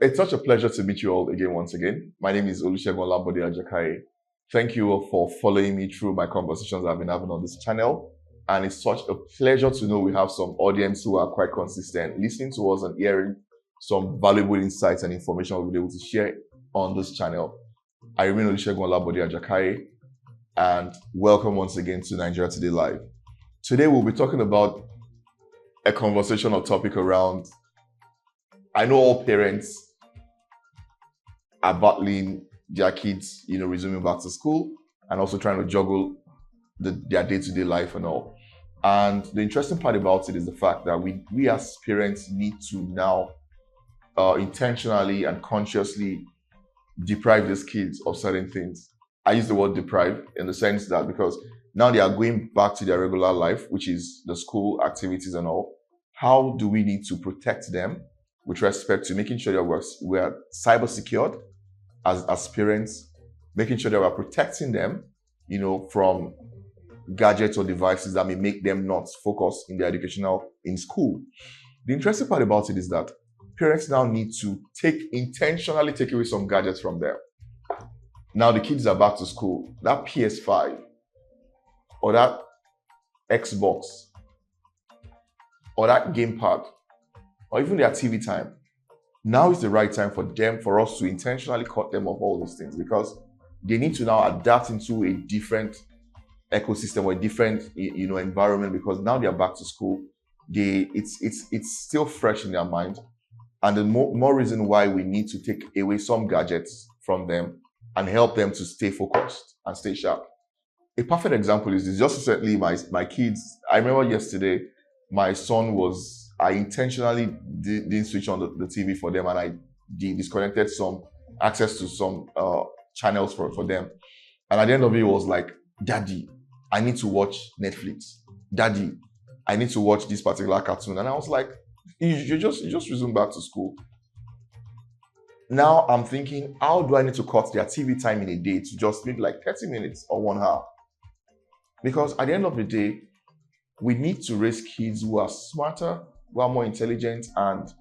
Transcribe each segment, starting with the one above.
It's such a pleasure to meet you all again once again. My name is Olusegun Olabode Ajakai. Thank you all for following me through my conversations I've been having on this channel. And it's such a pleasure to know we have some audience who are quite consistent, listening to us and hearing some valuable insights and information we'll be able to share on this channel. I remain Olusegun Olabode Ajakai, and welcome once again to Nigeria Today Live. Today we'll be talking about a conversation or topic around, I know all parents are battling their kids, resuming back to school and also trying to juggle their day-to-day life and all. And the interesting part about it is the fact that we as parents need to now intentionally and consciously deprive these kids of certain things. I use the word deprive in the sense that because now they are going back to their regular life, which is the school activities and all. How do we need to protect them with respect to making sure that we're cyber secured as parents, making sure that we're protecting them, from gadgets or devices that may make them not focus in their in school. The interesting part about it is that parents now need to intentionally take away some gadgets from them. Now the kids are back to school. That PS5 or that Xbox or that gamepad or even their TV time, now is the right time for us to intentionally cut them off all those things, because they need to now adapt into a different ecosystem or a different environment, because now they are back to school. It's still fresh in their mind, and the more reason why we need to take away some gadgets from them and help them to stay focused and stay sharp. A perfect example is this. Just recently, my kids, I remember yesterday, my son I intentionally didn't switch on the TV for them, and I disconnected some access to some channels for them. And at the end of it, was like, Daddy, I need to watch Netflix. Daddy, I need to watch this particular cartoon. And I was like, you just resume back to school. Now I'm thinking, how do I need to cut their TV time in a day to just maybe like 30 minutes or 1 hour? Because at the end of the day, we need to raise kids who are smarter, who are more intelligent, and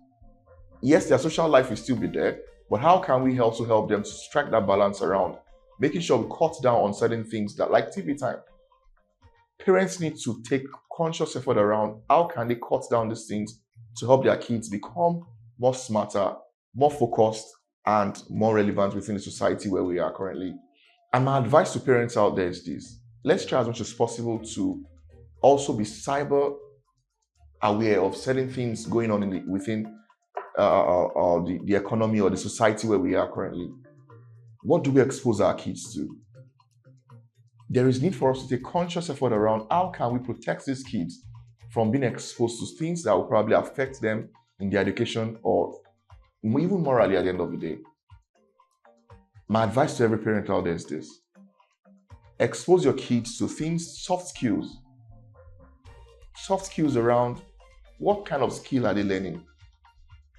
yes, their social life will still be there, but how can we also help them to strike that balance around making sure we cut down on certain things that like TV time? Parents need to take conscious effort around how can they cut down these things to help their kids become more smarter, more focused, and more relevant within the society where we are currently. And my advice to parents out there is this: let's try as much as possible to also be cyber aware of certain things going on within the economy or the society where we are currently. What do we expose our kids to? There is need for us to take conscious effort around how can we protect these kids from being exposed to things that will probably affect them in their education or even morally at the end of the day. My advice to every parent out there is this: expose your kids to things, soft skills around what kind of skill are they learning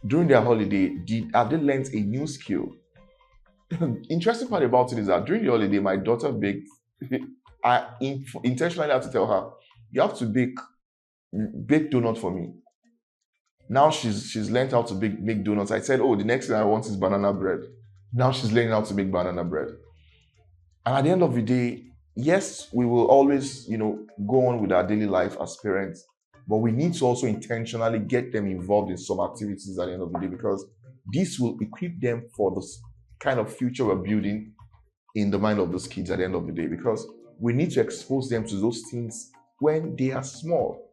during their holiday. Have they learned a new skill? Interesting part about it is that during the holiday, my daughter baked. I intentionally have to tell her, you have to bake donut for me. Now she's learned how to make donuts. I said, oh, the next thing I want is banana bread. Now she's learning how to make banana bread. And at the end of the day, yes, we will always, go on with our daily life as parents, but we need to also intentionally get them involved in some activities at the end of the day, because this will equip them for the kind of future we're building in the mind of those kids at the end of the day, because we need to expose them to those things when they are small.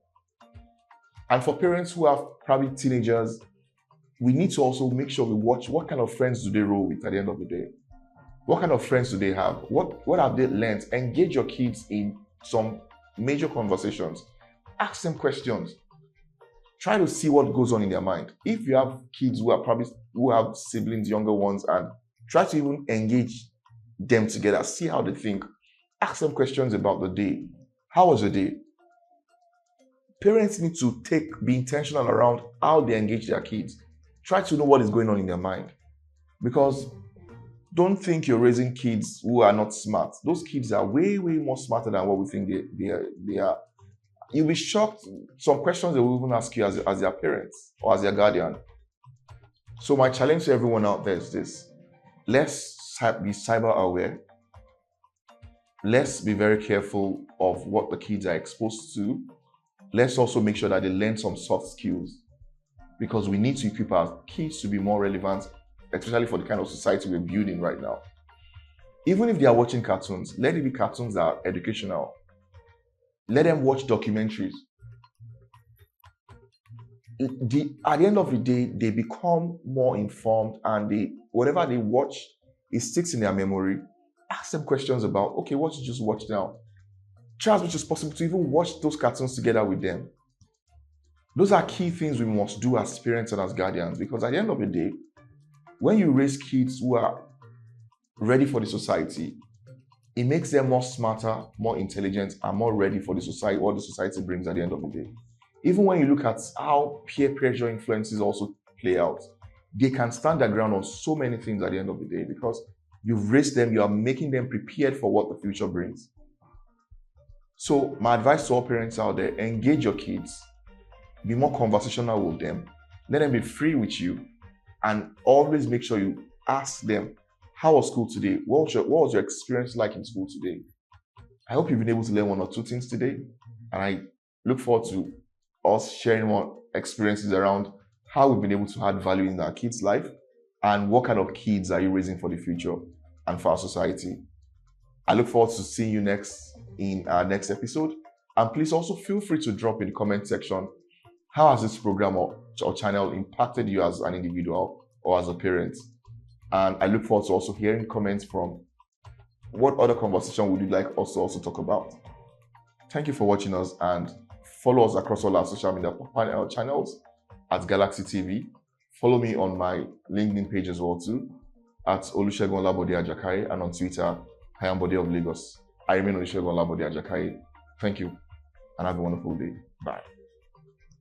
And for parents who have probably teenagers, we need to also make sure we watch what kind of friends do they roll with at the end of the day. What kind of friends do they have? What have they learned? Engage your kids in some major conversations. Ask them questions. Try to see what goes on in their mind. If you have kids who have siblings, younger ones, and try to even engage them together, see how they think. Ask them questions about the day. How was your day? Parents need to be intentional around how they engage their kids. Try to know what is going on in their mind. Because don't think you're raising kids who are not smart. Those kids are way, way more smarter than what we think they are. You'll be shocked. Some questions they will even ask you as their parents or as their guardian. So my challenge to everyone out there is this. Let's be cyber aware. Let's be very careful of what the kids are exposed to. Let's also make sure that they learn some soft skills, because we need to equip our kids to be more relevant, especially for the kind of society we're building right now. Even if they are watching cartoons, let it be cartoons that are educational. Let them watch documentaries. At the end of the day, they become more informed, and whatever they watch, it sticks in their memory. Ask them questions about, okay, what you just watched now? Try as much as possible to even watch those cartoons together with them. Those are key things we must do as parents and as guardians, because at the end of the day, when you raise kids who are ready for the society, it makes them more smarter, more intelligent, and more ready for the society, what the society brings at the end of the day. Even when you look at how peer pressure influences also play out, they can stand their ground on so many things at the end of the day, because you've raised them, you are making them prepared for what the future brings. So my advice to all parents out there, engage your kids, be more conversational with them, let them be free with you, and always make sure you ask them, how was school today? What was your experience like in school today? I hope you've been able to learn one or two things today, and I look forward to us sharing more experiences around how we've been able to add value in our kids' life, and what kind of kids are you raising for the future and for our society. I look forward to seeing you in our next episode. And please also feel free to drop in the comment section, how has this program or channel impacted you as an individual or as a parent? And I look forward to also hearing comments from what other conversation would you like us to also talk about. Thank you for watching us, and follow us across all our social media channels at Galaxy TV. Follow me on my LinkedIn page as well too, at Olusegun Olabode Ajakai, and on Twitter, I am Bode of Lagos. I remain Olusegun Olabode Ajakai. Thank you, and have a wonderful day. Bye.